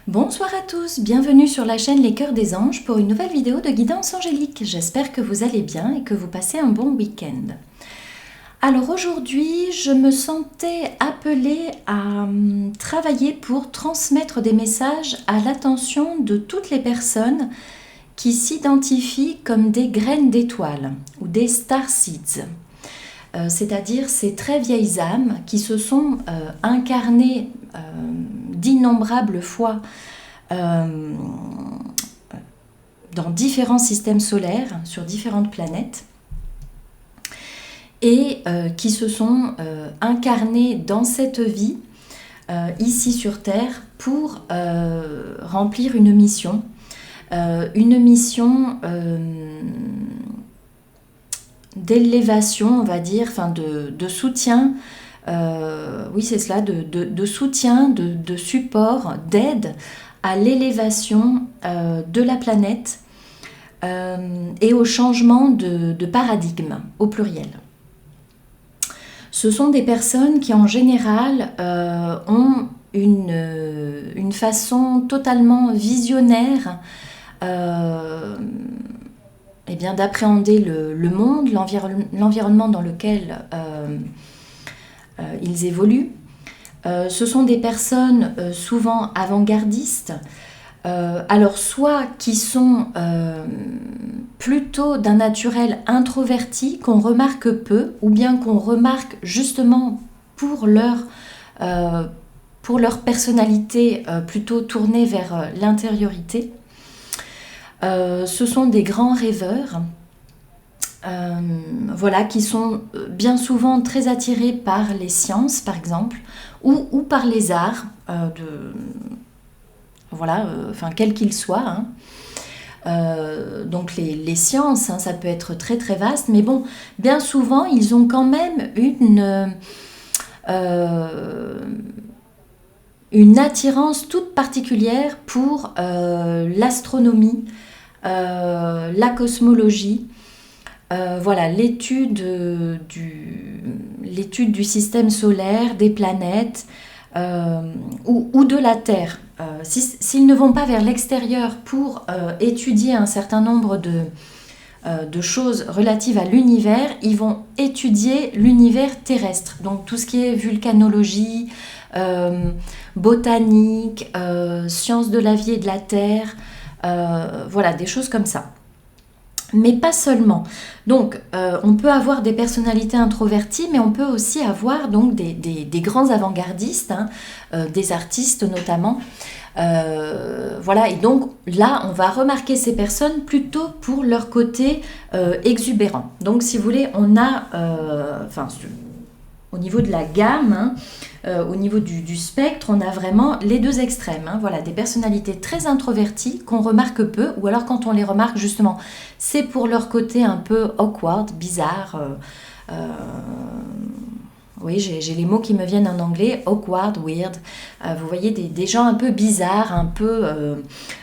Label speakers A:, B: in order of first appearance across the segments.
A: Bonsoir à tous, bienvenue sur la chaîne Les Cœurs des Anges pour une nouvelle vidéo de guidance angélique. J'espère que vous allez bien et que vous passez un bon week-end. Alors aujourd'hui, je me sentais appelée à travailler pour transmettre des messages à l'attention de toutes les personnes qui s'identifient comme des graines d'étoiles ou des star seeds. C'est-à-dire ces très vieilles âmes qui se sont incarnées d'innombrables fois dans différents systèmes solaires, sur différentes planètes, et qui se sont incarnées dans cette vie, ici sur Terre, pour remplir une mission d'élévation, on va dire, enfin de soutien, oui c'est cela, de soutien, de support, d'aide à l'élévation de la planète et au changement de paradigme, au pluriel. Ce sont des personnes qui en général ont une façon totalement visionnaire d'appréhender le monde, l'environnement dans lequel ils évoluent. Ce sont des personnes souvent avant-gardistes, alors soit qui sont plutôt d'un naturel introverti, qu'on remarque peu, ou bien qu'on remarque justement pour leur personnalité plutôt tournée vers l'intériorité. Ce sont des grands rêveurs, qui sont bien souvent très attirés par les sciences, par exemple, ou par les arts, quels qu'ils soient. Donc les sciences, ça peut être très très vaste, mais bon, bien souvent, ils ont quand même une attirance toute particulière pour l'astronomie, la cosmologie, l'étude du système solaire, des planètes ou de la Terre. S'ils ne vont pas vers l'extérieur pour étudier un certain nombre de choses relatives à l'univers, ils vont étudier l'univers terrestre. Donc tout ce qui est vulcanologie, botanique, sciences de la vie et de la Terre, des choses comme ça. Mais pas seulement. Donc, on peut avoir des personnalités introverties, mais on peut aussi avoir donc des grands avant-gardistes, des artistes notamment. Et donc là, on va remarquer ces personnes plutôt pour leur côté exubérant. Donc, si vous voulez, on a, au niveau de la gamme, au niveau du spectre, on a vraiment les deux extrêmes. Des personnalités très introverties qu'on remarque peu, ou alors quand on les remarque justement, c'est pour leur côté un peu awkward, bizarre. Oui, j'ai les mots qui me viennent en anglais, awkward, weird. Vous voyez des gens un peu bizarres, un peu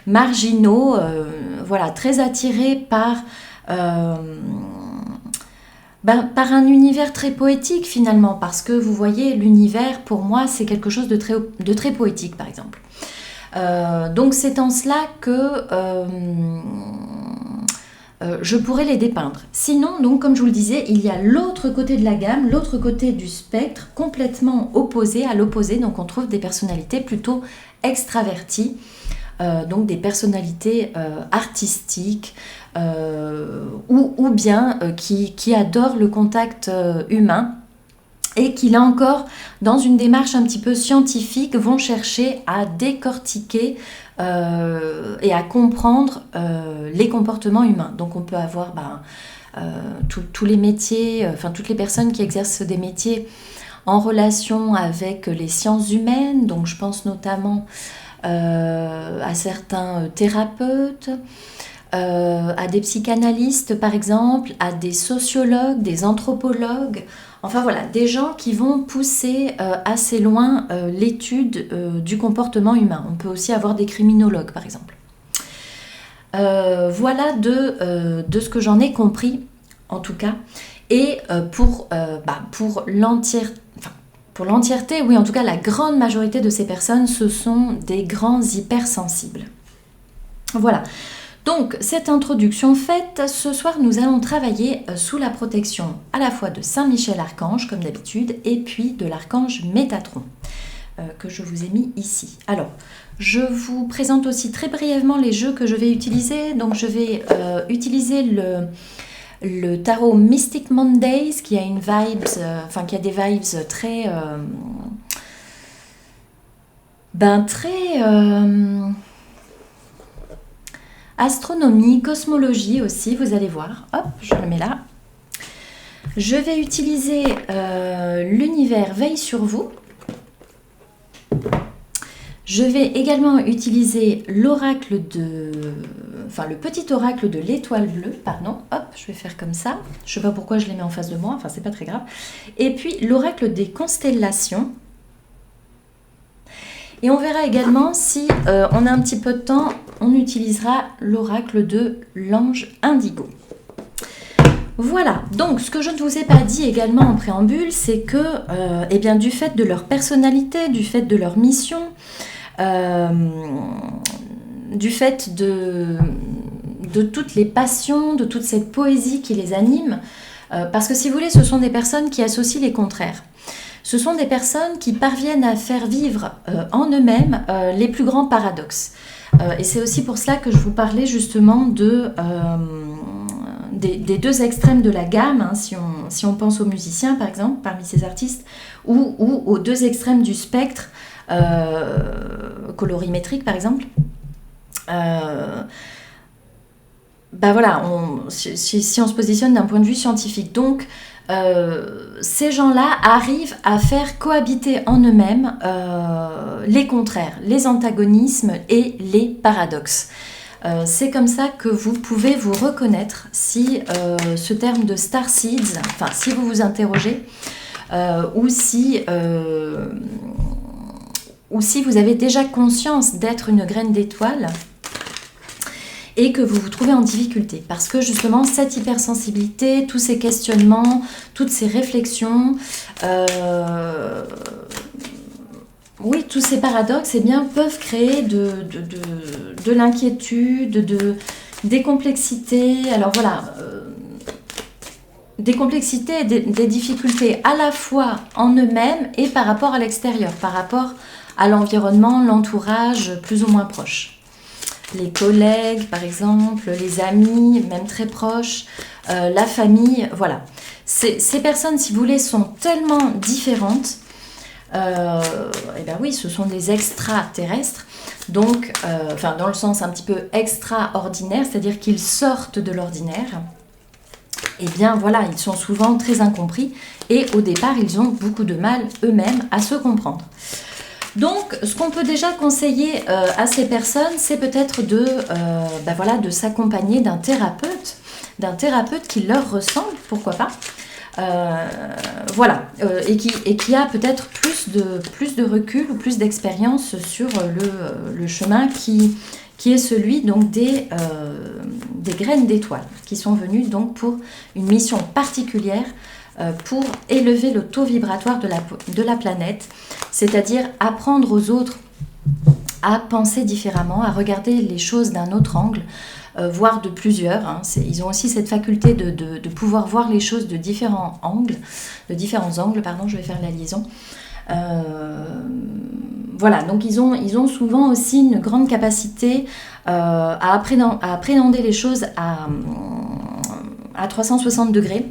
A: marginaux, très attirés par un univers très poétique finalement, parce que vous voyez, l'univers pour moi c'est quelque chose de très poétique par exemple. Donc c'est en cela que je pourrais les dépeindre. Sinon, donc comme je vous le disais, il y a l'autre côté de la gamme, l'autre côté du spectre, complètement opposé, à l'opposé, donc on trouve des personnalités plutôt extraverties, donc des personnalités artistiques, ou bien qui adorent le contact humain et qui, là encore, dans une démarche un petit peu scientifique, vont chercher à décortiquer et à comprendre les comportements humains. Donc on peut avoir tous les métiers, toutes les personnes qui exercent des métiers en relation avec les sciences humaines, donc je pense notamment à certains thérapeutes, à des psychanalystes par exemple, à des sociologues, des anthropologues, des gens qui vont pousser assez loin l'étude du comportement humain. On peut aussi avoir des criminologues par exemple. Voilà de ce que j'en ai compris en tout cas. Et pour pour l'entièreté, oui, en tout cas la grande majorité de ces personnes, ce sont des grands hypersensibles. Voilà. Donc, cette introduction faite, ce soir, nous allons travailler sous la protection à la fois de Saint Michel Archange, comme d'habitude, et puis de l'archange Métatron, que je vous ai mis ici. Alors, je vous présente aussi très brièvement les jeux que je vais utiliser. Donc, je vais utiliser le tarot Mystic Mondays, qui a une vibes, qui a des vibes très... astronomie, cosmologie aussi, vous allez voir. Hop, je le mets là. Je vais utiliser l'univers veille sur vous. Je vais également utiliser l'oracle le petit oracle de l'étoile bleue, pardon. Hop, je vais faire comme ça. Je ne sais pas pourquoi je les mets en face de moi, enfin c'est pas très grave. Et puis l'oracle des constellations. Et on verra également, si on a un petit peu de temps, on utilisera l'oracle de l'ange indigo. Voilà, donc ce que je ne vous ai pas dit également en préambule, c'est que du fait de leur personnalité, du fait de leur mission, du fait de toutes les passions, de toute cette poésie qui les anime, parce que si vous voulez, ce sont des personnes qui associent les contraires. Ce sont des personnes qui parviennent à faire vivre en eux-mêmes les plus grands paradoxes. Et c'est aussi pour cela que je vous parlais justement des deux extrêmes de la gamme, hein, si on pense aux musiciens par exemple, parmi ces artistes, ou aux deux extrêmes du spectre colorimétrique par exemple. Si on se positionne d'un point de vue scientifique, donc ces gens-là arrivent à faire cohabiter en eux-mêmes les contraires, les antagonismes et les paradoxes. C'est comme ça que vous pouvez vous reconnaître si ce terme de starseeds, enfin si vous vous interrogez, ou si vous avez déjà conscience d'être une graine d'étoile et que vous vous trouvez en difficulté. Parce que justement, cette hypersensibilité, tous ces questionnements, toutes ces réflexions, tous ces paradoxes peuvent créer de l'inquiétude, des complexités. Alors voilà, des complexités et des difficultés à la fois en eux-mêmes et par rapport à l'extérieur, par rapport à l'environnement, l'entourage plus ou moins proche. Les collègues, par exemple, les amis, même très proches, la famille, voilà. Ces personnes, si vous voulez, sont tellement différentes. Ce sont des extraterrestres, donc, dans le sens un petit peu extraordinaire, c'est-à-dire qu'ils sortent de l'ordinaire. Ils sont souvent très incompris et au départ, ils ont beaucoup de mal eux-mêmes à se comprendre. Donc, ce qu'on peut déjà conseiller à ces personnes, c'est peut-être de s'accompagner d'un thérapeute qui leur ressemble, pourquoi pas, et qui a peut-être plus de recul ou plus d'expérience sur le chemin qui est celui donc des graines d'étoiles, qui sont venues donc pour une mission particulière, pour élever le taux vibratoire de la planète, c'est-à-dire apprendre aux autres à penser différemment, à regarder les choses d'un autre angle, voire de plusieurs. Hein. Ils ont aussi cette faculté de pouvoir voir les choses de différents angles, je vais faire la liaison. Donc ils ont souvent aussi une grande capacité à appréhender les choses à 360 degrés.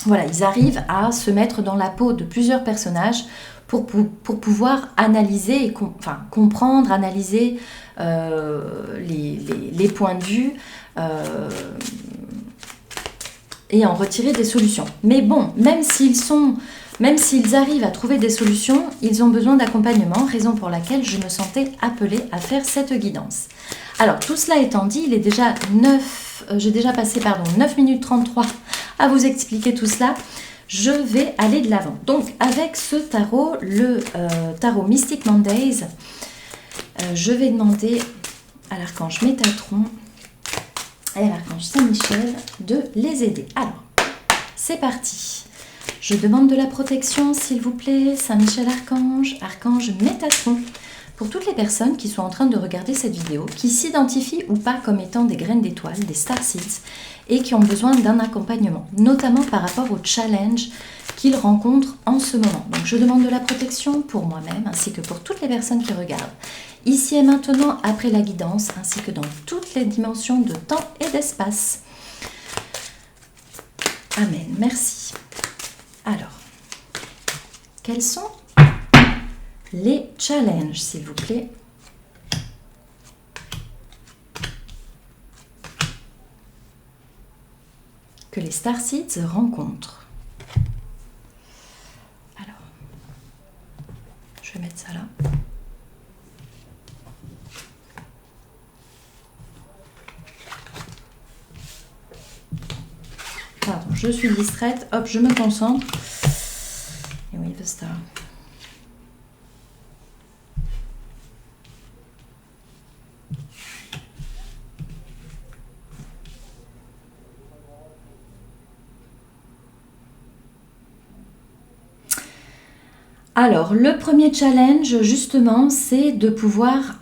A: Voilà, ils arrivent à se mettre dans la peau de plusieurs personnages pour pouvoir analyser et comprendre, analyser les points de vue et en retirer des solutions. Mais bon, même s'ils arrivent à trouver des solutions, ils ont besoin d'accompagnement, raison pour laquelle je me sentais appelée à faire cette guidance. Alors, tout cela étant dit, j'ai déjà passé 9 minutes 33 à vous expliquer tout cela. Je vais aller de l'avant. Donc, avec ce tarot, le tarot Mystic Mondays, je vais demander à l'archange Métatron et à l'archange Saint Michel de les aider. Alors, c'est parti. Je demande de la protection, s'il vous plaît, Saint-Michel Archange, Archange Métatron, pour toutes les personnes qui sont en train de regarder cette vidéo, qui s'identifient ou pas comme étant des graines d'étoiles, des star seeds, et qui ont besoin d'un accompagnement, notamment par rapport au challenge qu'ils rencontrent en ce moment. Donc je demande de la protection pour moi-même, ainsi que pour toutes les personnes qui regardent, ici et maintenant, après la guidance, ainsi que dans toutes les dimensions de temps et d'espace. Amen, merci. Alors, quels sont les challenges, s'il vous plaît, que les Star Seeds rencontrent? Alors, je vais mettre ça là. Pardon, je suis distraite. Hop, je me concentre. Et oui, the star. Alors, le premier challenge, justement, c'est de pouvoir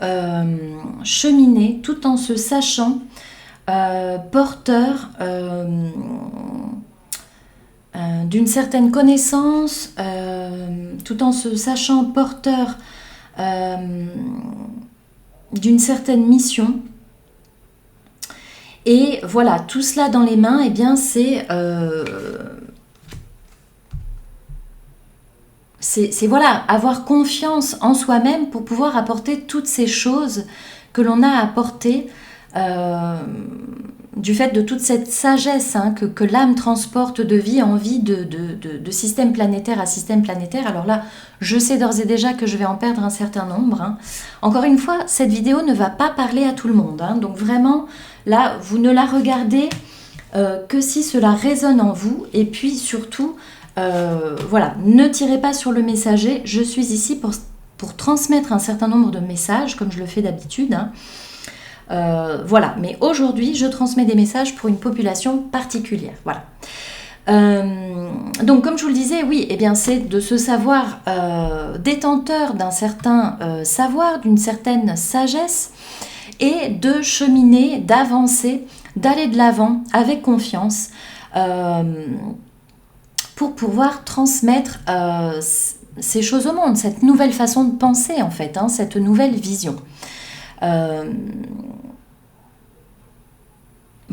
A: cheminer tout en se sachant porteur d'une certaine connaissance, tout en se sachant porteur d'une certaine mission. Et voilà, tout cela dans les mains, eh bien, c'est voilà, avoir confiance en soi-même pour pouvoir apporter toutes ces choses que l'on a apportées du fait de toute cette sagesse que l'âme transporte de vie en vie, de système planétaire à système planétaire. Alors là, je sais d'ores et déjà que je vais en perdre un certain nombre. Encore une fois, cette vidéo ne va pas parler à tout le monde. Donc vraiment, là, vous ne la regardez que si cela résonne en vous. Et puis surtout, voilà, ne tirez pas sur le messager. Je suis ici pour transmettre un certain nombre de messages, comme je le fais d'habitude. Voilà, mais aujourd'hui, je transmets des messages pour une population particulière. Voilà. Donc, comme je vous le disais, oui, eh bien, c'est de se savoir détenteur d'un certain savoir, d'une certaine sagesse, et de cheminer, d'avancer, d'aller de l'avant avec confiance pour pouvoir transmettre ces choses au monde, cette nouvelle façon de penser, en fait, cette nouvelle vision.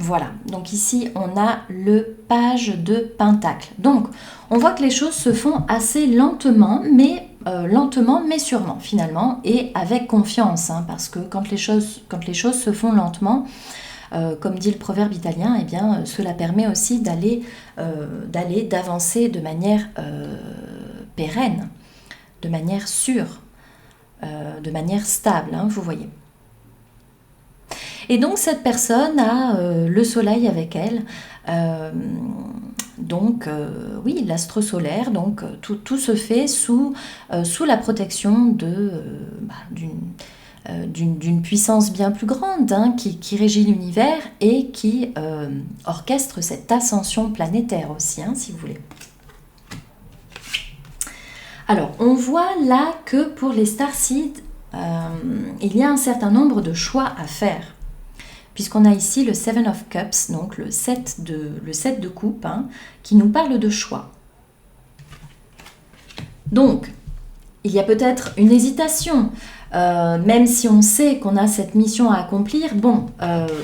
A: Voilà, donc ici on a le page de Pentacle. Donc on voit que les choses se font assez lentement mais sûrement finalement, et avec confiance, parce que quand les choses se font lentement, comme dit le proverbe italien, eh bien cela permet aussi d'avancer de manière pérenne, de manière sûre, de manière stable, vous voyez. Et donc cette personne a le soleil avec elle, donc oui, l'astre solaire, donc tout se fait sous la protection d'une puissance bien plus grande, qui régit l'univers et qui orchestre cette ascension planétaire aussi, si vous voulez. Alors, on voit là que pour les starseeds, il y a un certain nombre de choix à faire. Puisqu'on a ici le Seven of Cups, donc le 7 de coupe, qui nous parle de choix. Donc, il y a peut-être une hésitation, même si on sait qu'on a cette mission à accomplir. Bon,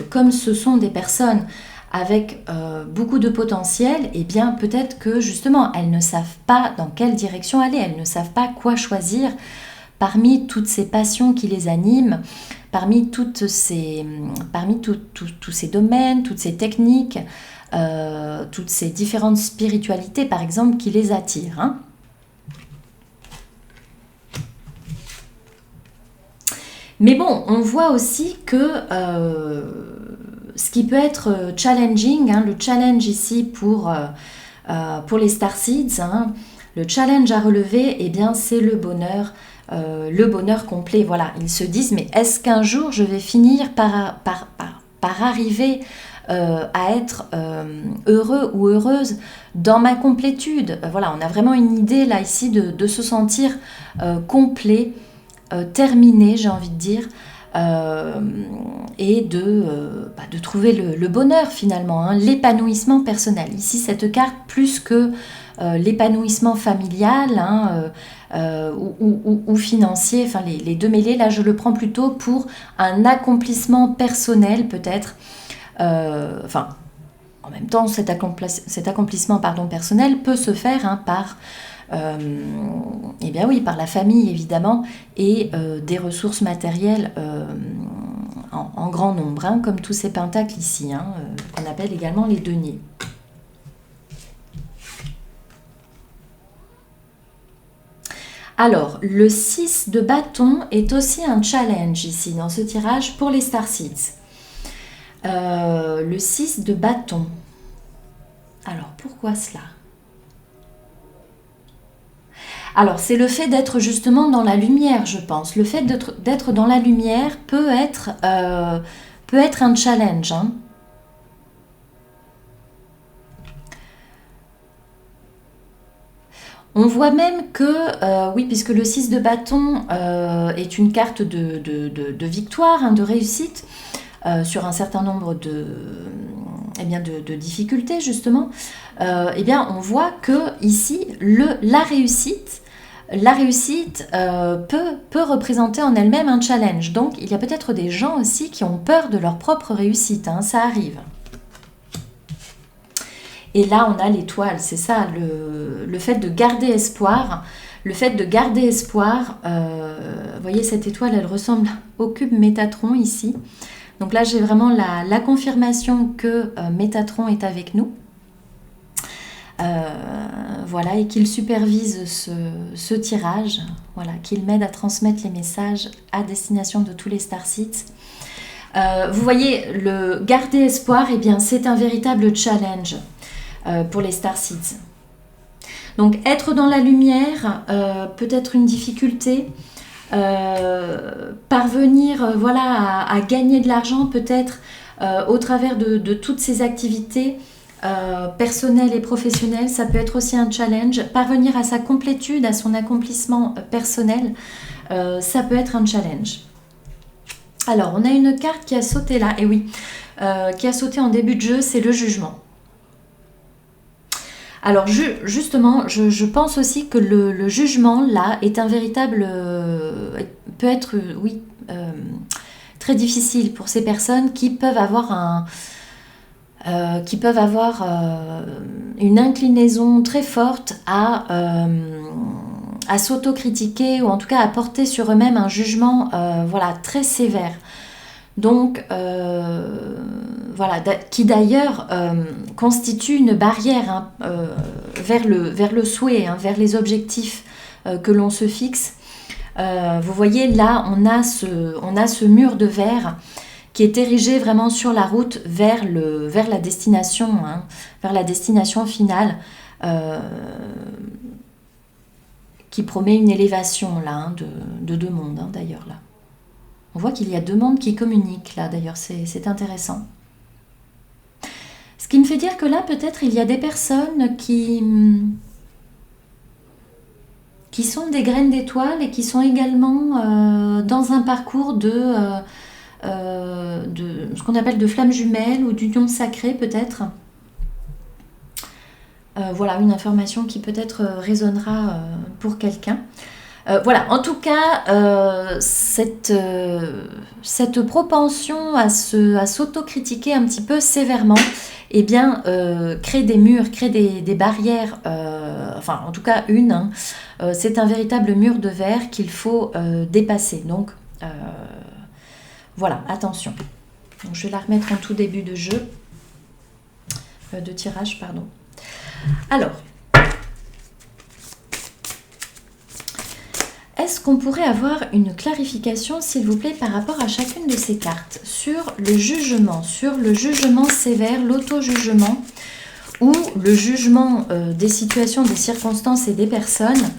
A: comme ce sont des personnes avec beaucoup de potentiel, eh bien peut-être que justement, elles ne savent pas dans quelle direction aller, elles ne savent pas quoi choisir parmi toutes ces passions qui les animent, parmi tous ces domaines, toutes ces techniques, toutes ces différentes spiritualités, par exemple, qui les attirent. Mais bon, on voit aussi que ce qui peut être challenging, le challenge ici pour les starseeds, le challenge à relever, eh bien, c'est le bonheur complet. Voilà, ils se disent, mais est-ce qu'un jour je vais finir par arriver à être heureux ou heureuse dans ma complétude. Voilà, on a vraiment une idée là ici de se sentir complet, terminé, j'ai envie de dire, et de trouver le bonheur finalement, hein, l'épanouissement personnel. Ici, cette carte, plus que l'épanouissement familial, hein, ou financier, enfin les deux mêlés, là je le prends plutôt pour un accomplissement personnel peut-être, enfin en même temps cet accomplissement personnel peut se faire, hein, par eh bien oui, par la famille évidemment, et des ressources matérielles en grand nombre, hein, comme tous ces pentacles ici, hein, qu'on appelle également les deniers. Alors, le 6 de bâton est aussi un challenge ici dans ce tirage pour les starseeds. Le 6 de bâton. Alors, pourquoi cela? Alors, c'est le fait d'être justement dans la lumière, je pense. Le fait d'être dans la lumière peut être un challenge, hein. On voit même que, oui, puisque le 6 de bâton est une carte de victoire, hein, de réussite, sur un certain nombre de difficultés, justement, eh bien, on voit que ici, la réussite peut représenter en elle-même un challenge. Donc, il y a peut-être des gens aussi qui ont peur de leur propre réussite, hein, ça arrive. Et là, on a l'étoile, c'est ça, le fait de garder espoir. Le fait de garder espoir, vous voyez, cette étoile, elle ressemble au cube Métatron ici. Donc là, j'ai vraiment la confirmation que Métatron est avec nous. Voilà, et qu'il supervise ce tirage, voilà, qu'il m'aide à transmettre les messages à destination de tous les starseeds. Vous voyez, le garder espoir, eh bien, c'est un véritable challenge pour les starseeds. Donc, être dans la lumière peut être une difficulté. Parvenir, voilà, à gagner de l'argent peut-être au travers de toutes ces activités personnelles et professionnelles, ça peut être aussi un challenge. Parvenir à sa complétude, à son accomplissement personnel, ça peut être un challenge. Alors, on a une carte qui a sauté là, et oui, qui a sauté en début de jeu, c'est le jugement. Alors justement, je pense aussi que le jugement là est un véritable, peut être, oui, très difficile pour ces personnes qui peuvent avoir une inclinaison très forte à s'autocritiquer, ou en tout cas à porter sur eux-mêmes un jugement, voilà, très sévère. Donc, voilà, qui d'ailleurs constitue une barrière, hein, vers le souhait, hein, vers les objectifs que l'on se fixe. Vous voyez, là, on a ce mur de verre qui est érigé vraiment sur la route vers la destination, hein, vers la destination finale, qui promet une élévation là, hein, de deux mondes, hein, d'ailleurs là. On voit qu'il y a deux mondes qui communiquent là, d'ailleurs, c'est intéressant. Ce qui me fait dire que là, peut-être, il y a des personnes qui sont des graines d'étoiles et qui sont également dans un parcours de ce qu'on appelle de flamme jumelle ou d'union sacrée, peut-être. Voilà, une information qui peut-être résonnera pour quelqu'un. Voilà, en tout cas, cette propension à s'autocritiquer un petit peu sévèrement, eh bien, crée des murs, crée des barrières, enfin, en tout cas une, hein, c'est un véritable mur de verre qu'il faut dépasser. Donc, voilà, attention. Donc, je vais la remettre en tout début de jeu, de tirage, pardon. Alors, est-ce qu'on pourrait avoir une clarification, s'il vous plaît, par rapport à chacune de ces cartes sur le jugement sévère, l'auto-jugement ou le jugement des situations, des circonstances et des personnes.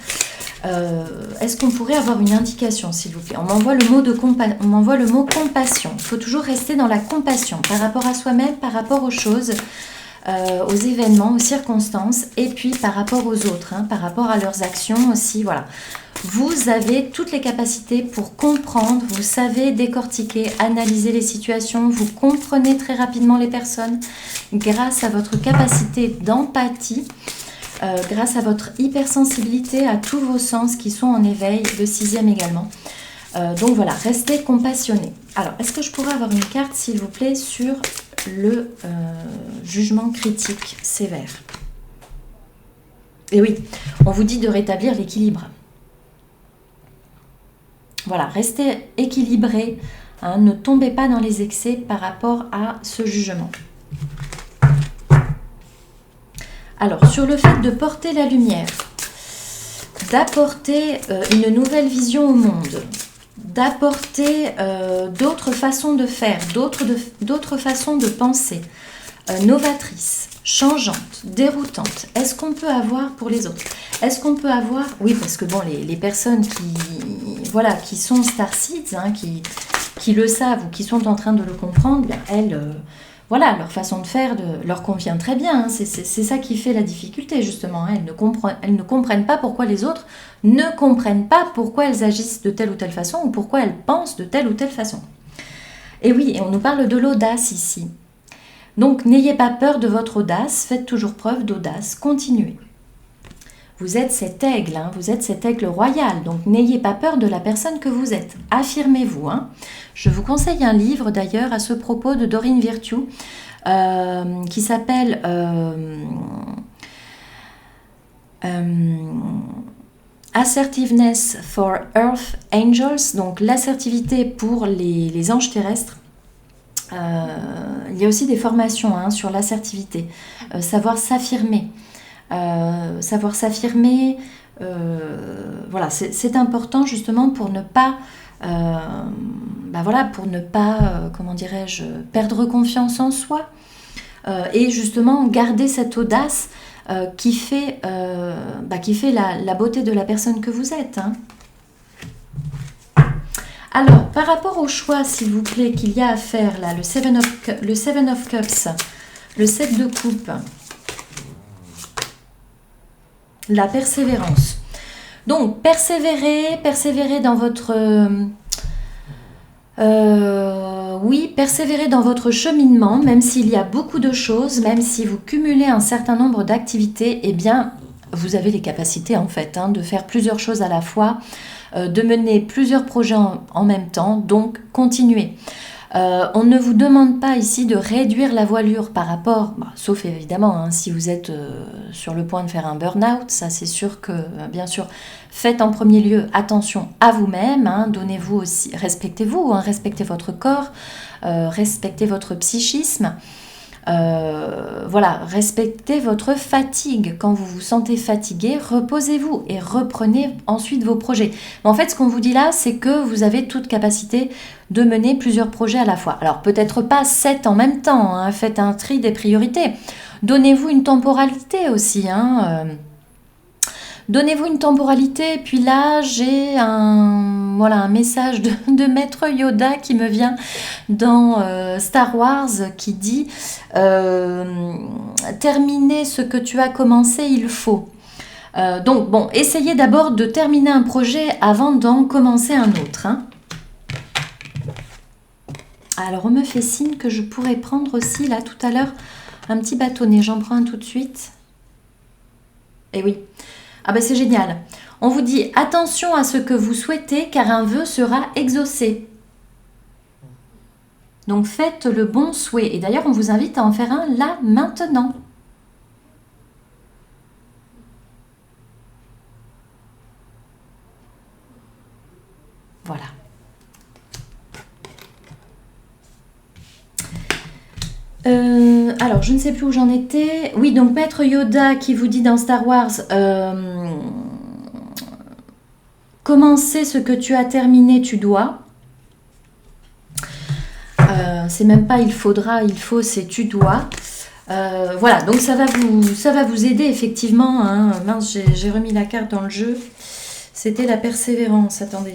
A: Est-ce qu'on pourrait avoir une indication, s'il vous plaît? On m'envoie le mot on m'envoie le mot compassion. Il faut toujours rester dans la compassion par rapport à soi-même, par rapport aux choses, aux événements, aux circonstances, et puis par rapport aux autres, hein, par rapport à leurs actions aussi, voilà. Vous avez toutes les capacités pour comprendre, vous savez décortiquer, analyser les situations, vous comprenez très rapidement les personnes grâce à votre capacité d'empathie, grâce à votre hypersensibilité à tous vos sens qui sont en éveil, le 6e également. Donc voilà, restez compassionné. Alors, est-ce que je pourrais avoir une carte, s'il vous plaît, sur le jugement critique sévère? Et oui, on vous dit de rétablir l'équilibre. Voilà, restez équilibré, hein, ne tombez pas dans les excès par rapport à ce jugement. Alors, sur le fait de porter la lumière, d'apporter une nouvelle vision au monde, d'apporter d'autres façons de faire, d'autres façons de penser, novatrices, changeantes, déroutantes. Est-ce qu'on peut avoir pour les autres? Est-ce qu'on peut avoir... Oui, parce que bon, les personnes qui sont starseeds, hein, qui le savent ou qui sont en train de le comprendre, bien, elles... voilà, leur façon de faire leur convient très bien. Hein. C'est ça qui fait la difficulté, justement. Hein. Elles ne comprennent pas pourquoi les autres ne comprennent pas pourquoi elles agissent de telle ou telle façon ou pourquoi elles pensent de telle ou telle façon. Et oui, et on nous parle de l'audace ici. Donc, n'ayez pas peur de votre audace, faites toujours preuve d'audace, continuez. Vous êtes cet aigle, hein, vous êtes cet aigle royal, donc n'ayez pas peur de la personne que vous êtes. Affirmez-vous. Hein. Je vous conseille un livre d'ailleurs à ce propos de Doreen Virtue qui s'appelle Assertiveness for Earth Angels, donc l'assertivité pour les anges terrestres. Il y a aussi des formations hein, sur l'assertivité, savoir s'affirmer. Voilà, c'est important justement pour ne pas comment dirais-je, perdre confiance en soi et justement garder cette audace qui fait la beauté de la personne que vous êtes. Hein. Alors, par rapport au choix, s'il vous plaît, qu'il y a à faire là, le Seven of Cups, le 7 de coupe, la persévérance. Donc, persévérez dans votre... persévérez dans votre cheminement, même s'il y a beaucoup de choses, même si vous cumulez un certain nombre d'activités, eh bien, vous avez les capacités en fait hein, de faire plusieurs choses à la fois, de mener plusieurs projets en même temps, donc continuez. On ne vous demande pas ici de réduire la voilure par rapport, sauf évidemment hein, si vous êtes sur le point de faire un burn-out, ça c'est sûr que bien sûr, faites en premier lieu attention à vous-même, hein, donnez-vous aussi, respectez-vous, hein, respectez votre corps, respectez votre psychisme. Voilà, respectez votre fatigue. Quand vous vous sentez fatigué, reposez-vous et reprenez ensuite vos projets. Mais en fait, ce qu'on vous dit là, c'est que vous avez toute capacité de mener plusieurs projets à la fois. Alors, peut-être pas 7 en même temps, hein, faites un tri des priorités. Donnez-vous une temporalité aussi, hein, donnez-vous une temporalité, puis là j'ai un message de Maître Yoda qui me vient dans Star Wars qui dit terminer ce que tu as commencé, il faut. Donc bon, essayez d'abord de terminer un projet avant d'en commencer un autre. Hein. Alors on me fait signe que je pourrais prendre aussi là tout à l'heure un petit bâtonnet, j'en prends un tout de suite. Et oui. Ah ben c'est génial. On vous dit attention à ce que vous souhaitez car un vœu sera exaucé. Donc faites le bon souhait. Et d'ailleurs on vous invite à en faire un là maintenant. Voilà. Alors, je ne sais plus où j'en étais. Oui, donc Maître Yoda qui vous dit dans Star Wars commencer ce que tu as terminé, tu dois. C'est même pas il faudra, il faut, c'est tu dois. Voilà, donc ça va vous aider effectivement. Hein. Mince, j'ai remis la carte dans le jeu. C'était la persévérance, attendez.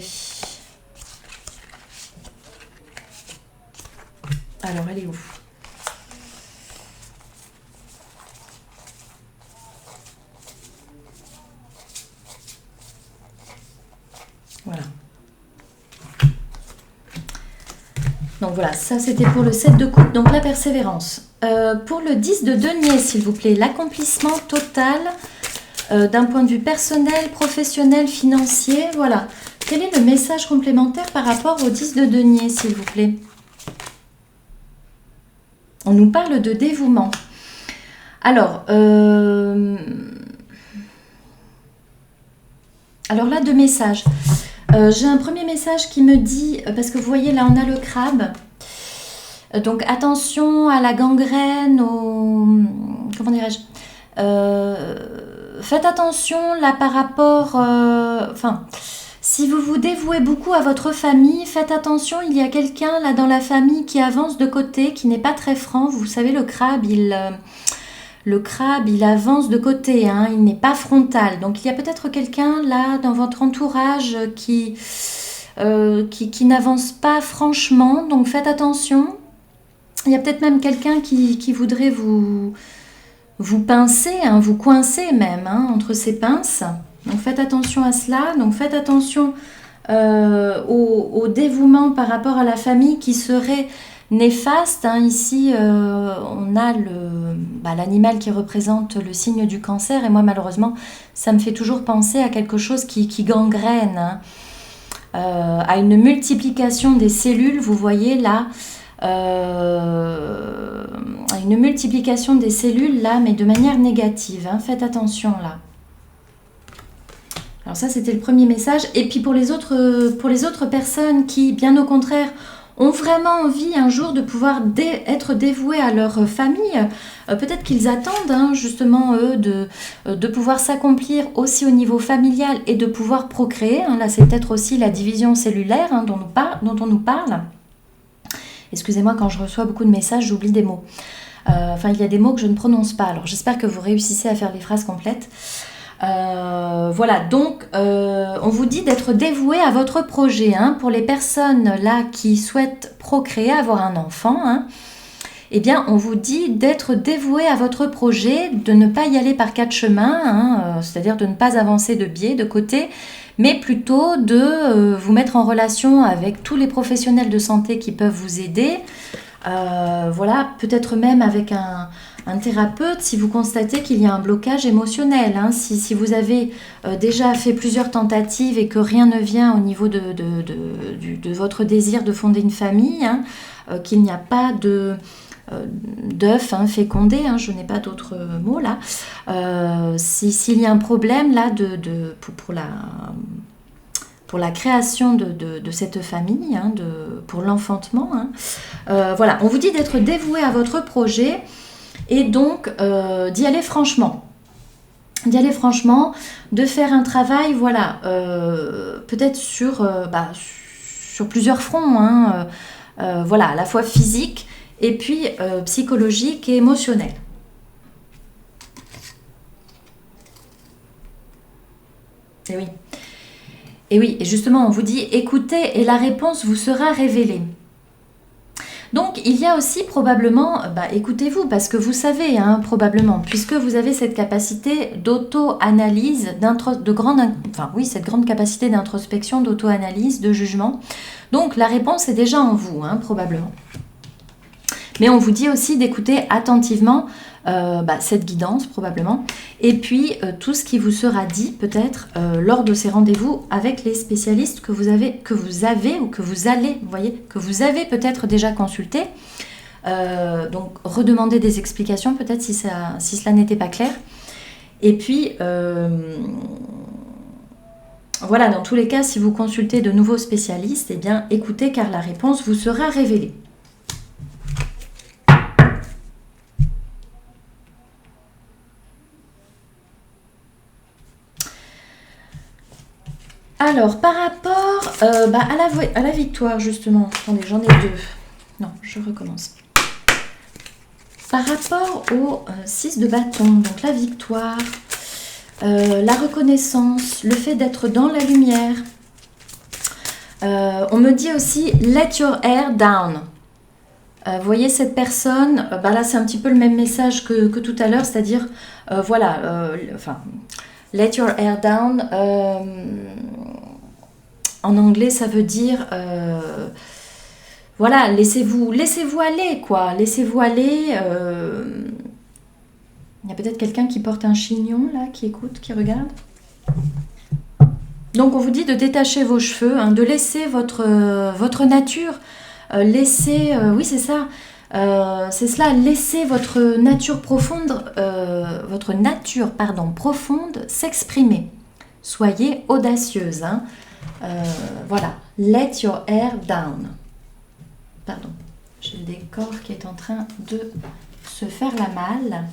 A: Alors, elle est où? Voilà. Donc voilà, ça c'était pour le 7 de coupe, donc la persévérance. Pour le 10 de denier, s'il vous plaît, l'accomplissement total d'un point de vue personnel, professionnel, financier, voilà. Quel est le message complémentaire par rapport au 10 de denier, s'il vous plaît? On nous parle de dévouement. Alors là, deux messages. J'ai un premier message qui me dit, parce que vous voyez là on a le crabe, donc attention à la gangrène, comment dirais-je, faites attention là par rapport, si vous vous dévouez beaucoup à votre famille, faites attention, il y a quelqu'un là dans la famille qui avance de côté, qui n'est pas très franc. Vous savez, le crabe, il avance de côté, hein, il n'est pas frontal. Donc il y a peut-être quelqu'un là dans votre entourage qui n'avance pas franchement. Donc faites attention. Il y a peut-être même quelqu'un qui voudrait vous pincer, hein, vous coincer même, hein, entre ses pinces. Donc faites attention à cela. Donc faites attention au dévouement par rapport à la famille qui serait néfaste, hein. Ici on a l'animal qui représente le signe du cancer, et moi malheureusement ça me fait toujours penser à quelque chose qui gangrène, hein. À une multiplication des cellules, vous voyez là, à une multiplication des cellules là, mais de manière négative, hein. Faites attention là. Alors ça c'était le premier message. Et puis pour les autres personnes qui, bien au contraire, ont vraiment envie un jour de pouvoir être dévoués à leur famille, peut-être qu'ils attendent, hein, justement eux de pouvoir s'accomplir aussi au niveau familial et de pouvoir procréer, hein. Là c'est peut-être aussi la division cellulaire, hein, dont on nous parle. Excusez-moi, quand je reçois beaucoup de messages, j'oublie des mots. Il y a des mots que je ne prononce pas, alors j'espère que vous réussissez à faire les phrases complètes. Voilà, donc on vous dit d'être dévoué à votre projet, hein. Pour les personnes là qui souhaitent procréer, avoir un enfant, hein, eh bien on vous dit d'être dévoué à votre projet, de ne pas y aller par quatre chemins, hein, c'est-à-dire de ne pas avancer de biais, de côté, mais plutôt de vous mettre en relation avec tous les professionnels de santé qui peuvent vous aider. Voilà, peut-être même avec un thérapeute si vous constatez qu'il y a un blocage émotionnel, hein. Si vous avez déjà fait plusieurs tentatives et que rien ne vient au niveau de votre désir de fonder une famille, hein, qu'il n'y a pas d'œuf, hein, fécondé, hein, je n'ai pas d'autres mots là, s'il y a un problème là pour la création de cette famille, hein, pour l'enfantement, hein. Voilà, on vous dit d'être dévoué à votre projet et donc d'y aller franchement. De faire un travail, voilà, peut-être sur plusieurs fronts, hein, voilà, à la fois physique et puis psychologique et émotionnel. Et oui. Et oui, et justement, on vous dit écoutez et la réponse vous sera révélée. Donc, il y a aussi probablement, écoutez-vous, parce que vous savez, hein, probablement, puisque vous avez cette capacité d'auto-analyse, cette grande capacité d'introspection, d'auto-analyse, de jugement. Donc, la réponse est déjà en vous, hein, probablement. Mais on vous dit aussi d'écouter attentivement cette guidance probablement, et puis tout ce qui vous sera dit peut-être lors de ces rendez-vous avec les spécialistes que vous avez ou que vous allez, vous voyez, que vous avez peut-être déjà consulté. Donc redemander des explications peut-être si cela n'était pas clair. Et puis voilà, dans tous les cas, si vous consultez de nouveaux spécialistes, eh bien écoutez car la réponse vous sera révélée. Alors, par rapport à la victoire, justement, attendez, j'en ai deux. Non, je recommence. Par rapport au 6 de bâton, donc la victoire, la reconnaissance, le fait d'être dans la lumière. On me dit aussi « let your hair down ». Vous voyez cette personne, là c'est un petit peu le même message que tout à l'heure, c'est-à-dire, let your hair down, en anglais ça veut dire, voilà, laissez-vous aller, quoi, laissez-vous aller. Il y a peut-être quelqu'un qui porte un chignon, là, qui écoute, qui regarde. Donc on vous dit de détacher vos cheveux, hein, de laisser votre nature, oui c'est ça, c'est cela, laissez votre nature profonde, profonde s'exprimer. Soyez audacieuse, hein. Voilà, let your hair down. Pardon, j'ai le décor qui est en train de se faire la malle.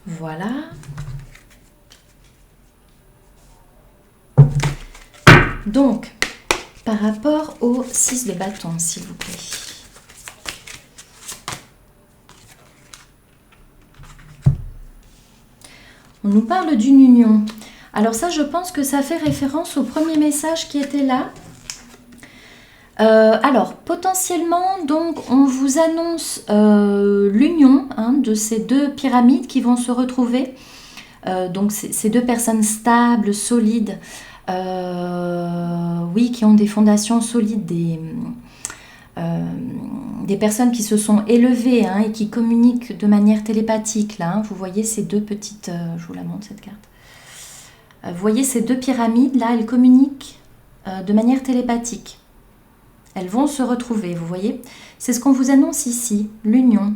A: Voilà. Donc, par rapport au 6 de bâton, s'il vous plaît. On nous parle d'une union. Alors ça, je pense que ça fait référence au premier message qui était là. Alors, potentiellement, donc, on vous annonce l'union, hein, de ces deux pyramides qui vont se retrouver. Donc, ces deux personnes stables, solides, oui, qui ont des fondations solides, des personnes qui se sont élevées, hein, et qui communiquent de manière télépathique. Là, hein. Vous voyez ces deux petites... je vous la montre, cette carte. Vous voyez ces deux pyramides, là, elles communiquent de manière télépathique. Elles vont se retrouver, vous voyez. C'est ce qu'on vous annonce ici, l'union.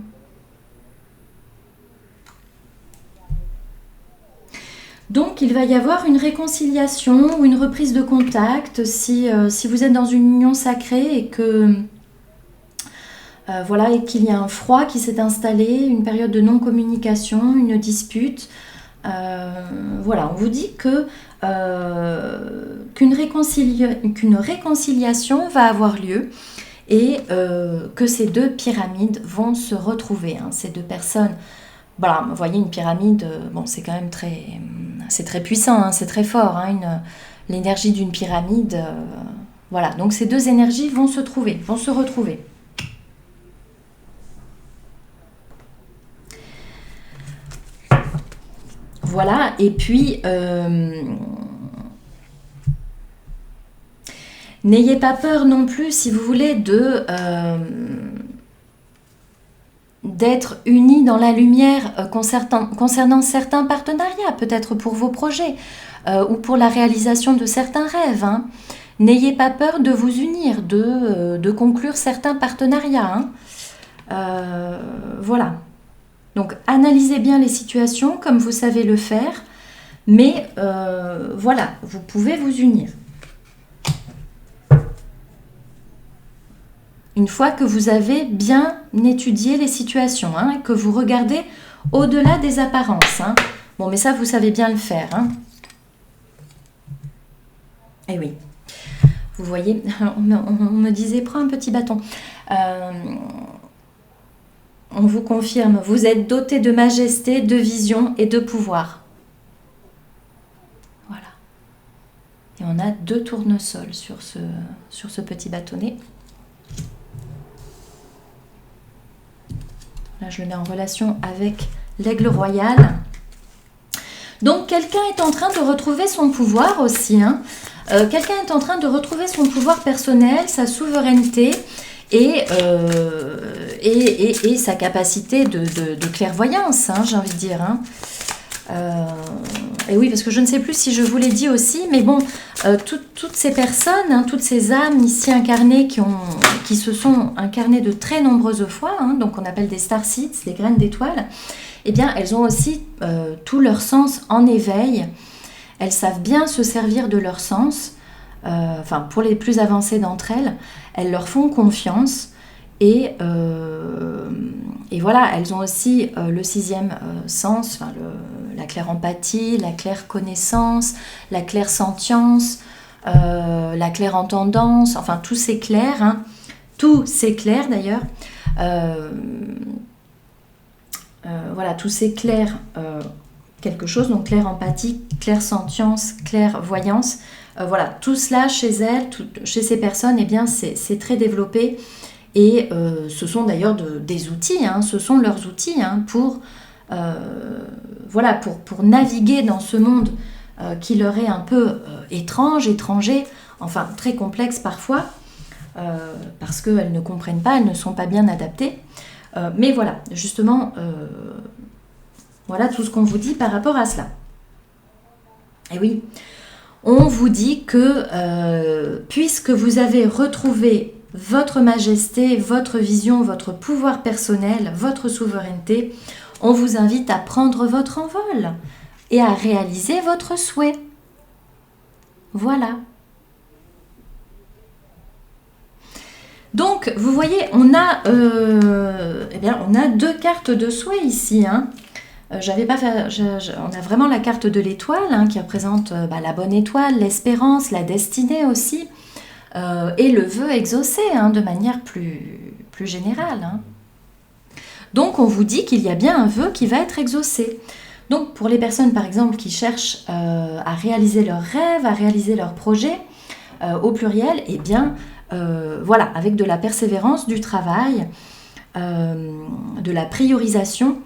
A: Donc, il va y avoir une réconciliation ou une reprise de contact si vous êtes dans une union sacrée et que voilà, et qu'il y a un froid qui s'est installé, une période de non-communication, une dispute. Voilà, on vous dit que qu'une réconciliation va avoir lieu et que ces deux pyramides vont se retrouver, hein, ces deux personnes. Voilà, vous voyez une pyramide, bon, c'est quand même c'est très puissant, hein, c'est très fort, hein, l'énergie d'une pyramide. Voilà, donc ces deux énergies vont se retrouver. Voilà, et puis, n'ayez pas peur non plus, si vous voulez, d'être unis dans la lumière concernant certains partenariats, peut-être pour vos projets, ou pour la réalisation de certains rêves, hein. N'ayez pas peur de vous unir, de conclure certains partenariats, hein. Voilà. Donc, analysez bien les situations comme vous savez le faire, mais voilà, vous pouvez vous unir. Une fois que vous avez bien étudié les situations, hein, et que vous regardez au-delà des apparences, hein. Bon, mais ça, vous savez bien le faire, hein. Eh oui. Vous voyez, on me disait, prends un petit bâton. On vous confirme, vous êtes doté de majesté, de vision et de pouvoir. Voilà. Et on a 2 tournesols sur ce petit bâtonnet. Là, je le mets en relation avec l'aigle royal. Donc, quelqu'un est en train de retrouver son pouvoir aussi, hein. Quelqu'un est en train de retrouver son pouvoir personnel, sa souveraineté et sa capacité de clairvoyance, hein, j'ai envie de dire, hein. Et oui, parce que je ne sais plus si je vous l'ai dit aussi, mais bon, toutes ces personnes, hein, toutes ces âmes ici incarnées qui se sont incarnées de très nombreuses fois, hein, donc on appelle des star seeds, des graines d'étoiles, eh bien, elles ont aussi tout leur sens en éveil. Elles savent bien se servir de leur sens. Enfin, pour les plus avancées d'entre elles, elles leur font confiance. Et voilà, elles ont aussi le 6e sens, enfin, la claire empathie, la claire connaissance, la claire sentience, la claire entendance, enfin tous ces clairs, hein, tous ces clairs d'ailleurs, voilà, tous ces clairs quelque chose, donc clair empathie, clair sentience, clair voyance, voilà, tout cela chez elles, chez ces personnes, eh bien c'est très développé et ce sont d'ailleurs des outils, hein, ce sont leurs outils hein, voilà, pour naviguer dans ce monde qui leur est un peu étranger, enfin très complexe parfois, parce qu'elles ne comprennent pas, elles ne sont pas bien adaptées. Mais voilà, justement, voilà tout ce qu'on vous dit par rapport à cela. Et oui, on vous dit que puisque vous avez retrouvé votre majesté, votre vision, votre pouvoir personnel, votre souveraineté, on vous invite à prendre votre envol et à réaliser votre souhait. Voilà. Donc, vous voyez, on a 2 cartes de souhait ici. Hein. On a vraiment la carte de l'étoile hein, qui représente la bonne étoile, l'espérance, la destinée aussi, et le vœu exaucé hein, de manière plus générale. Hein. Donc, on vous dit qu'il y a bien un vœu qui va être exaucé. Donc, pour les personnes, par exemple, qui cherchent à réaliser leurs rêves, à réaliser leurs projets, au pluriel, eh bien, voilà, avec de la persévérance, du travail, de la priorisation,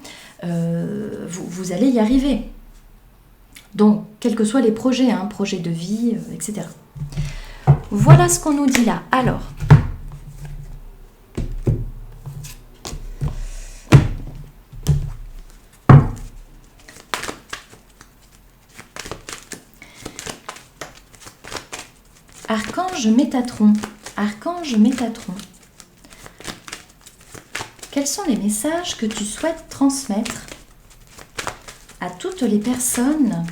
A: vous allez y arriver. Donc, quels que soient les projets, hein, projets de vie, etc. Voilà ce qu'on nous dit là. Alors, Archange Métatron. Archange Métatron. Quels sont les messages que tu souhaites transmettre à toutes les personnes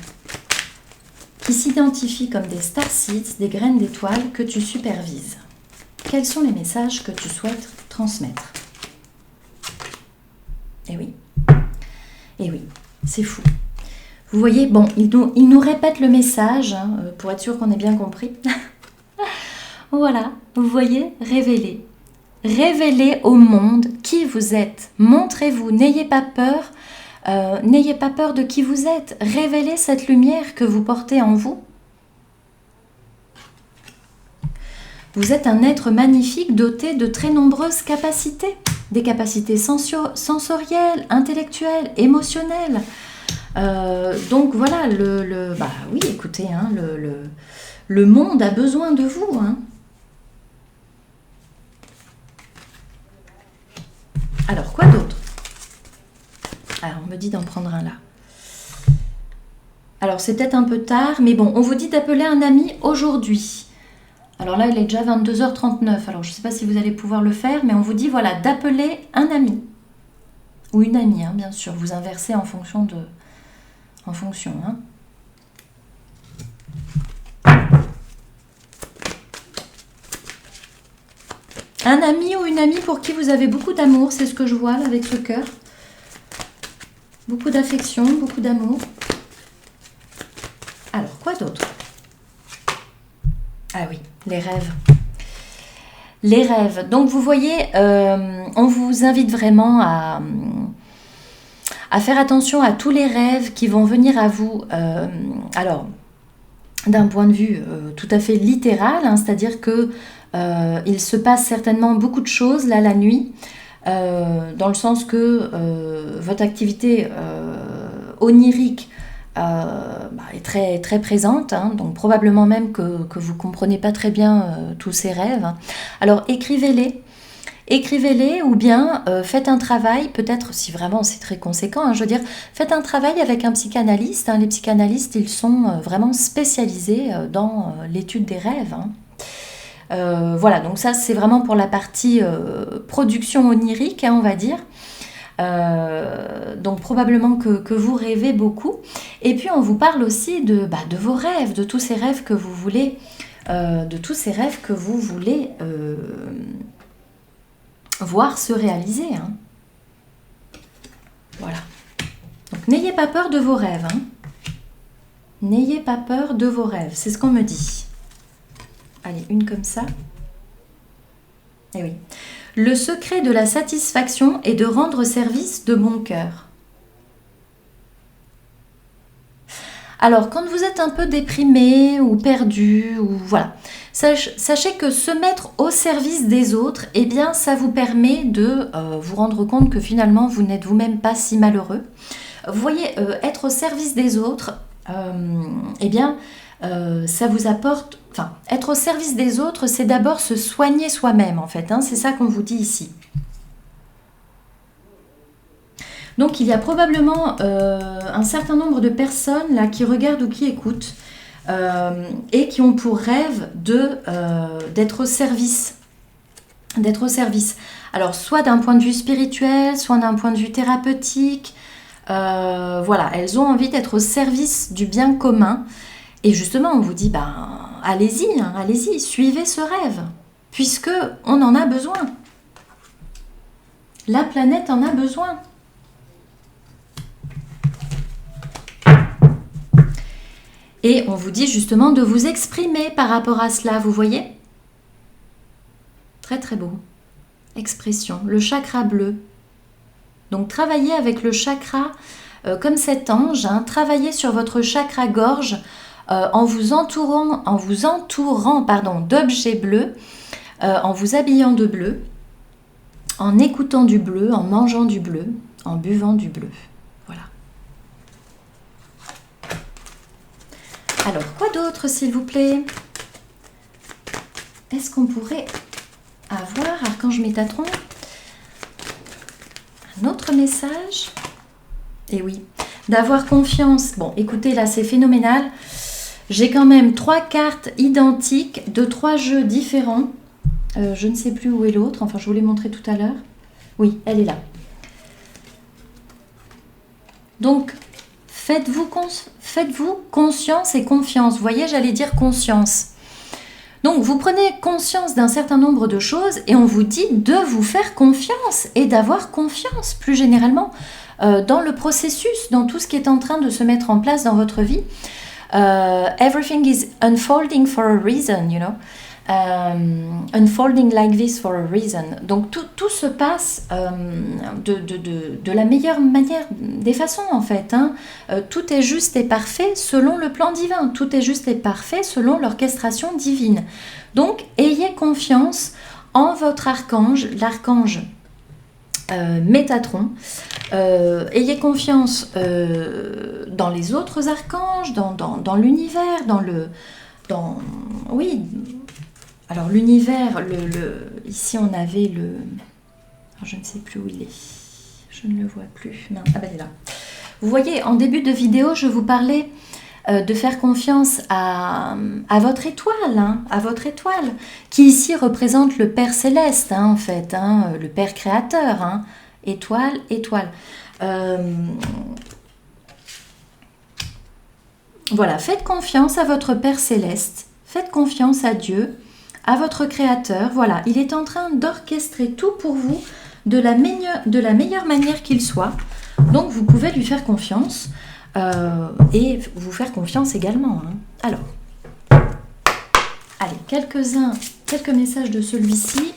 A: qui s'identifient comme des starseeds, des graines d'étoiles que tu supervises? Quels sont les messages que tu souhaites transmettre? Eh oui, c'est fou. Vous voyez, bon, il nous répète le message hein, pour être sûr qu'on ait bien compris. Voilà, vous voyez, révélez. Révélez au monde qui vous êtes. Montrez-vous, n'ayez pas peur. N'ayez pas peur de qui vous êtes. Révélez cette lumière que vous portez en vous. Vous êtes un être magnifique doté de très nombreuses capacités. Des capacités sensorielles, intellectuelles, émotionnelles. Donc voilà, oui, écoutez, hein, le monde a besoin de vous. Hein. Alors, quoi d'autre? Alors, on me dit d'en prendre un là. Alors, c'est peut-être un peu tard, mais bon, on vous dit d'appeler un ami aujourd'hui. Alors là, il est déjà 22h39, alors je ne sais pas si vous allez pouvoir le faire, mais on vous dit, voilà, d'appeler un ami. Ou une amie, hein, bien sûr. Vous inversez en fonction. Hein. Un ami ou une amie pour qui vous avez beaucoup d'amour, c'est ce que je vois là avec ce cœur. Beaucoup d'affection, beaucoup d'amour. Alors, quoi d'autre? Ah oui, les rêves. Les rêves. Donc, vous voyez, on vous invite vraiment à faire attention à tous les rêves qui vont venir à vous. Alors, d'un point de vue tout à fait littéral, hein, c'est-à-dire que il se passe certainement beaucoup de choses là la nuit, dans le sens que votre activité onirique est très, très présente, hein, donc probablement même que vous ne comprenez pas très bien tous ces rêves. Hein. Alors écrivez-les ou bien faites un travail, peut-être si vraiment c'est très conséquent, hein, je veux dire, faites un travail avec un psychanalyste. Hein, les psychanalystes, ils sont vraiment spécialisés dans l'étude des rêves. Hein. Voilà, donc ça c'est vraiment pour la partie production onirique, hein, on va dire. Donc probablement que vous rêvez beaucoup. Et puis on vous parle aussi de vos rêves, de tous ces rêves que vous voulez, voir se réaliser. Hein. Voilà. Donc n'ayez pas peur de vos rêves. Hein. N'ayez pas peur de vos rêves, c'est ce qu'on me dit. Allez, une comme ça. Eh oui. Le secret de la satisfaction est de rendre service de bon cœur. Alors, quand vous êtes un peu déprimé ou perdu, ou voilà, sachez que se mettre au service des autres, eh bien, ça vous permet de vous rendre compte que finalement, vous n'êtes vous-même pas si malheureux. Vous voyez, être au service des autres, eh bien, ça vous apporte... Enfin, être au service des autres, c'est d'abord se soigner soi-même, en fait. Hein, c'est ça qu'on vous dit ici. Donc, il y a probablement un certain nombre de personnes là qui regardent ou qui écoutent et qui ont pour rêve d'être au service. D'être au service. Alors, soit d'un point de vue spirituel, soit d'un point de vue thérapeutique. Voilà, elles ont envie d'être au service du bien commun. Et justement, on vous dit, ben, allez-y, hein, allez-y, suivez ce rêve, puisque on en a besoin. La planète en a besoin. Et on vous dit justement de vous exprimer par rapport à cela, vous voyez? Très très beau. Expression, le chakra bleu. Donc travaillez avec le chakra comme cet ange, hein, travaillez sur votre chakra gorge en vous entourant d'objets bleus, en vous habillant de bleu, en écoutant du bleu, en mangeant du bleu, en buvant du bleu. Voilà. Alors, quoi d'autre, s'il vous plaît? Est-ce qu'on pourrait avoir, Archange Métatron, un autre message? Eh oui, d'avoir confiance. Bon, écoutez, là, c'est phénoménal. J'ai quand même 3 cartes identiques de 3 jeux différents. Je ne sais plus où est l'autre. Enfin, je vous l'ai montré tout à l'heure. Oui, elle est là. Donc, faites-vous conscience et confiance. Vous voyez, j'allais dire conscience. Donc, vous prenez conscience d'un certain nombre de choses et on vous dit de vous faire confiance et d'avoir confiance plus généralement dans le processus, dans tout ce qui est en train de se mettre en place dans votre vie. Everything is unfolding for a reason, you know. Unfolding like this for a reason. Donc tout se passe de la meilleure manière, des façons en fait. Hein. Tout est juste et parfait selon le plan divin. Tout est juste et parfait selon l'orchestration divine. Donc ayez confiance en votre archange, l'archange Métatron. Ayez confiance dans les autres archanges, dans l'univers, oui. Alors l'univers, ici on avait le... Alors, je ne sais plus où il est. Je ne le vois plus. Non. Ah ben il est là. Vous voyez, en début de vidéo, je vous parlais de faire confiance à votre étoile, hein, à votre étoile, qui ici représente le Père Céleste, hein, en fait, hein, le Père Créateur, hein, étoile, étoile. Voilà, faites confiance à votre Père Céleste, faites confiance à Dieu, à votre Créateur. Voilà, il est en train d'orchestrer tout pour vous de la meilleure manière qu'il soit. Donc, vous pouvez lui faire confiance et vous faire confiance également. Hein. Alors, allez, quelques messages de celui-ci.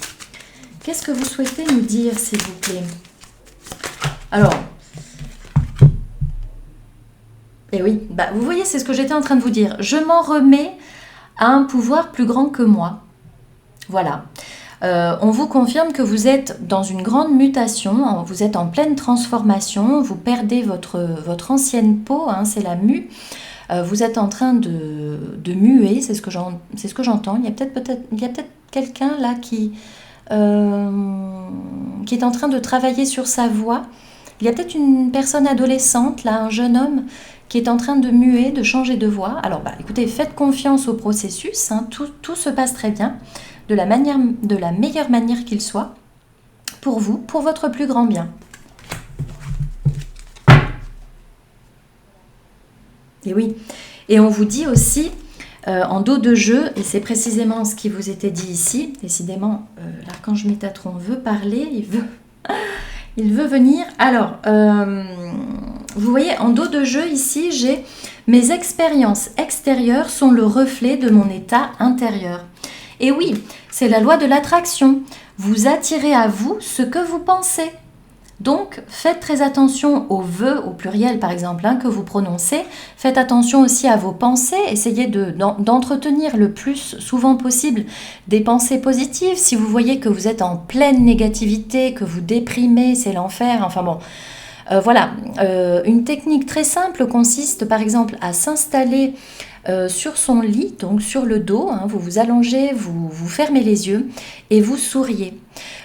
A: Qu'est-ce que vous souhaitez nous dire, s'il vous plaît? Alors, et oui, bah, vous voyez, c'est ce que j'étais en train de vous dire. Je m'en remets à un pouvoir plus grand que moi. Voilà. On vous confirme que vous êtes dans une grande mutation, vous êtes en pleine transformation, vous perdez votre ancienne peau, hein, c'est la mue. Vous êtes en train de muer, c'est ce que j'entends. Il y a peut-être quelqu'un là qui est en train de travailler sur sa voix. Il y a peut-être une personne adolescente, là, un jeune homme qui est en train de muer, de changer de voix. Alors, bah, écoutez, faites confiance au processus, hein, tout se passe très bien, de la meilleure manière qu'il soit, pour vous, pour votre plus grand bien. Et oui, et on vous dit aussi, en dos de jeu, et c'est précisément ce qui vous était dit ici, décidément, l'archange Métatron veut parler, il veut venir. Alors, vous voyez, en dos de jeu, ici, j'ai mes expériences extérieures sont le reflet de mon état intérieur. Et oui, c'est la loi de l'attraction. Vous attirez à vous ce que vous pensez. Donc, faites très attention aux vœux, au pluriel par exemple, que vous prononcez. Faites attention aussi à vos pensées. Essayez d'entretenir le plus souvent possible des pensées positives. Si vous voyez que vous êtes en pleine négativité, que vous déprimez, c'est l'enfer, enfin bon. Voilà, une technique très simple consiste par exemple à s'installer sur son lit, donc sur le dos, vous vous allongez, vous fermez les yeux et vous souriez.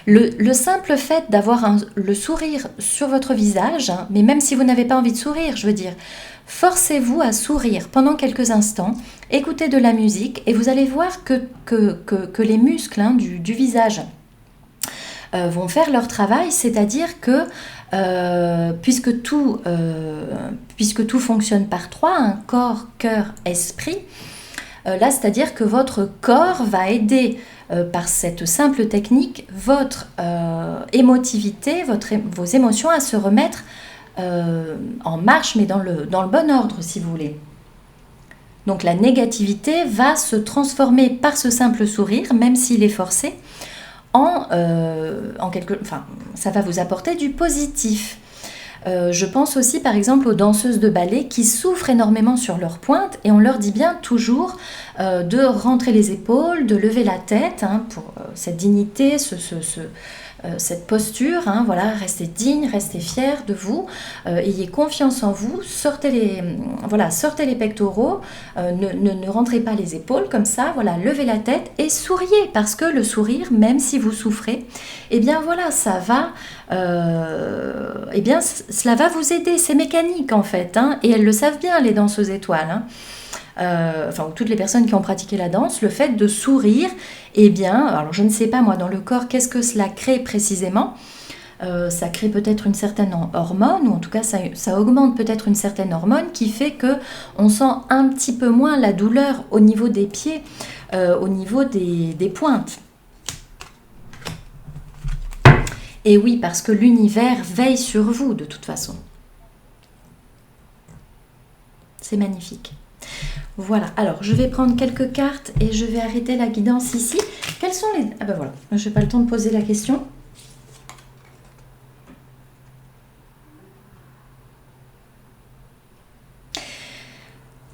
A: Le simple fait d'avoir le sourire sur votre visage, mais même si vous n'avez pas envie de sourire, je veux dire, forcez-vous à sourire pendant quelques instants, écoutez de la musique et vous allez voir que les muscles du visage vont faire leur travail, c'est-à-dire que puisque tout fonctionne par trois, corps, cœur, esprit, là c'est-à-dire que votre corps va aider par cette simple technique votre émotivité, vos émotions à se remettre en marche, mais dans le bon ordre si vous voulez. Donc la négativité va se transformer par ce simple sourire, même s'il est forcé, ça va vous apporter du positif. Je pense aussi par exemple aux danseuses de ballet qui souffrent énormément sur leur pointe et on leur dit bien toujours de rentrer les épaules, de lever la tête pour cette dignité, cette posture, voilà, restez digne, restez fiers de vous, ayez confiance en vous, sortez les pectoraux, ne rentrez pas les épaules comme ça, voilà, levez la tête et souriez, parce que le sourire, même si vous souffrez, eh bien voilà, cela va vous aider, c'est mécanique en fait, et elles le savent bien les danseuses étoiles, toutes les personnes qui ont pratiqué la danse, le fait de sourire, eh bien, alors je ne sais pas moi dans le corps qu'est-ce que cela crée précisément, ça crée peut-être une certaine hormone, ou en tout cas ça augmente peut-être une certaine hormone qui fait que on sent un petit peu moins la douleur au niveau des pieds, au niveau des pointes. Et oui, parce que l'univers veille sur vous de toute façon. C'est magnifique. Voilà, alors je vais prendre quelques cartes et je vais arrêter la guidance ici. Quels sont les... Ah ben voilà, je n'ai pas le temps de poser la question.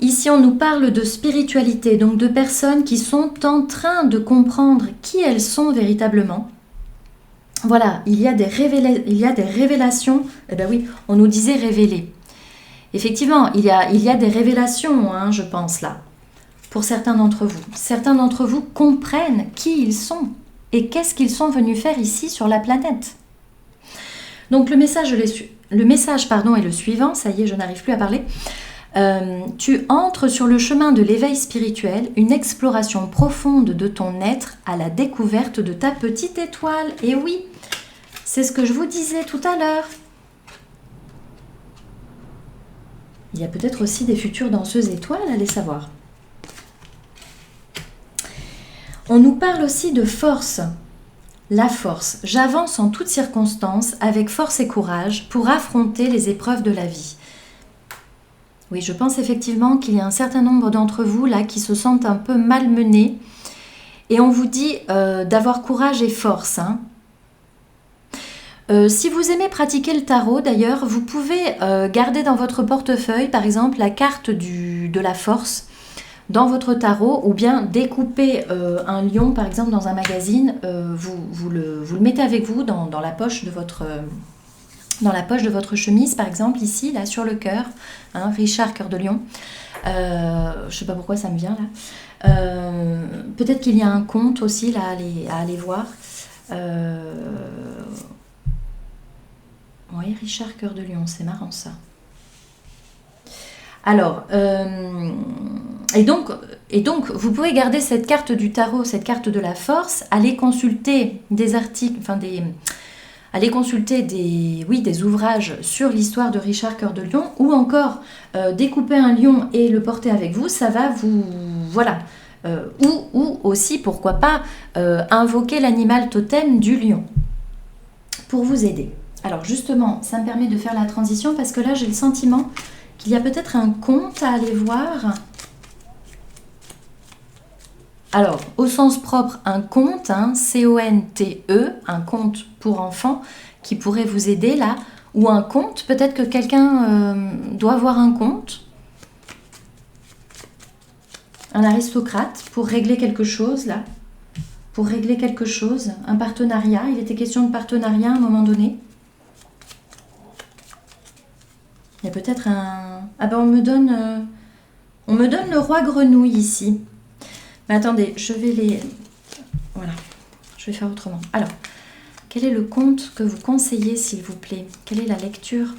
A: Ici, on nous parle de spiritualité, donc de personnes qui sont en train de comprendre qui elles sont véritablement. Voilà, il y a des révélations. Eh ben oui, on nous disait révéler. Effectivement, il y a des révélations, je pense là, pour certains d'entre vous. Certains d'entre vous comprennent qui ils sont et qu'est-ce qu'ils sont venus faire ici sur la planète. Donc le message est le suivant, ça y est, je n'arrive plus à parler. Tu entres sur le chemin de l'éveil spirituel, une exploration profonde de ton être à la découverte de ta petite étoile. Et oui, c'est ce que je vous disais tout à l'heure. Il y a peut-être aussi des futures danseuses étoiles, allez savoir. On nous parle aussi de force. La force. J'avance en toutes circonstances avec force et courage pour affronter les épreuves de la vie. Oui, je pense effectivement qu'il y a un certain nombre d'entre vous là qui se sentent un peu malmenés. Et on vous dit d'avoir courage et force. Si vous aimez pratiquer le tarot, d'ailleurs, vous pouvez garder dans votre portefeuille, par exemple, la carte de la force dans votre tarot, ou bien découper un lion, par exemple, dans un magazine, vous le mettez avec vous dans la poche de votre chemise, par exemple, ici, là, sur le cœur, Richard, cœur de lion. Je ne sais pas pourquoi ça me vient, là. Peut-être qu'il y a un conte aussi, là, à aller voir. Oui, Richard, cœur de lion, c'est marrant ça. Alors, et donc, vous pouvez garder cette carte du tarot, cette carte de la force, aller consulter des articles, aller consulter des ouvrages sur l'histoire de Richard Cœur de Lion, ou encore découper un lion et le porter avec vous, ça va vous... Voilà. Ou aussi, pourquoi pas, invoquer l'animal totem du lion pour vous aider. Alors justement, ça me permet de faire la transition parce que là, j'ai le sentiment qu'il y a peut-être un conte à aller voir. Alors, au sens propre, un conte, hein, C-O-N-T-E, un conte pour enfants qui pourrait vous aider là, ou un conte, peut-être que quelqu'un doit avoir un conte, un aristocrate pour régler quelque chose là, pour régler quelque chose, un partenariat, il était question de partenariat à un moment donné. Il y a peut-être un... Ah ben on me donne le roi grenouille ici. Mais attendez, je vais les... Voilà, je vais faire autrement. Alors, quel est le conte que vous conseillez, s'il vous plaît? Quelle est la lecture?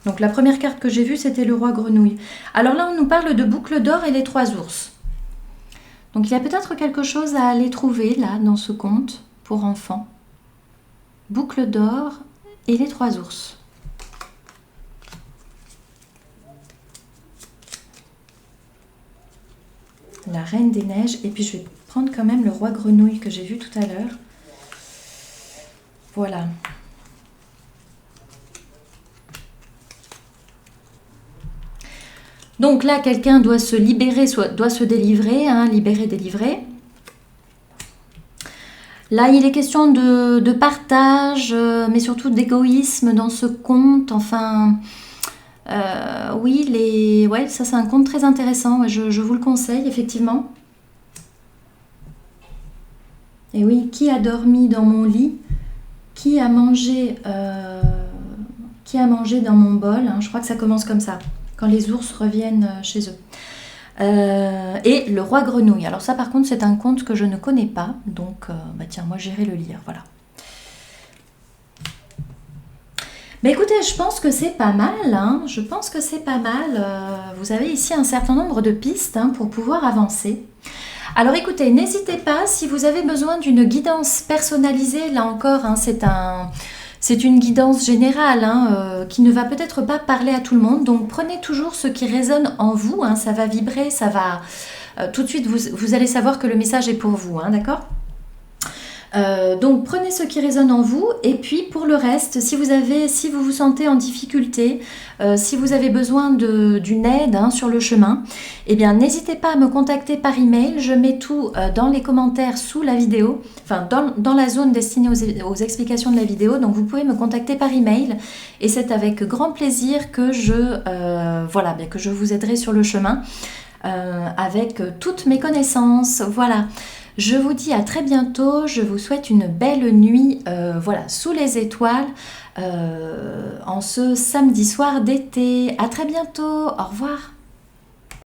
A: Donc la première carte que j'ai vue, c'était le roi grenouille. Alors là, on nous parle de boucle d'or et les 3 ours. Donc il y a peut-être quelque chose à aller trouver là, dans ce conte, pour enfants. Boucle d'or et les 3 ours. La reine des neiges. Et puis je vais prendre quand même le roi grenouille que j'ai vu tout à l'heure. Voilà. Donc là, quelqu'un doit se libérer, soit doit se délivrer, hein, libérer, délivrer. Là, il est question de partage, mais surtout d'égoïsme dans ce conte. Enfin, oui, ouais, ça c'est un conte très intéressant. Je vous le conseille, effectivement. Et oui, qui a dormi dans mon lit? Qui a mangé dans mon bol, hein? Je crois que ça commence comme ça, quand les ours reviennent chez eux. Et le roi grenouille. Alors ça par contre c'est un conte que je ne connais pas, donc bah tiens, moi j'irai le lire, voilà. Mais écoutez, je pense que c'est pas mal, hein. Je pense que c'est pas mal. Vous avez ici un certain nombre de pistes, hein, pour pouvoir avancer. Alors écoutez, n'hésitez pas, si vous avez besoin d'une guidance personnalisée, là encore, hein, c'est une guidance générale, hein, qui ne va peut-être pas parler à tout le monde, donc prenez toujours ce qui résonne en vous, hein, ça va vibrer, ça va... tout de suite, vous allez savoir que le message est pour vous, hein, d'accord ? Donc prenez ce qui résonne en vous, et puis pour le reste, si vous vous sentez en difficulté, si vous avez besoin d'une aide, hein, sur le chemin, eh bien n'hésitez pas à me contacter par email. Je mets tout dans les commentaires sous la vidéo, enfin dans la zone destinée aux explications de la vidéo, donc vous pouvez me contacter par email, et c'est avec grand plaisir que que je vous aiderai sur le chemin avec toutes mes connaissances. Voilà. Je vous dis à très bientôt, je vous souhaite une belle nuit, sous les étoiles, en ce samedi soir d'été. À très bientôt, au revoir.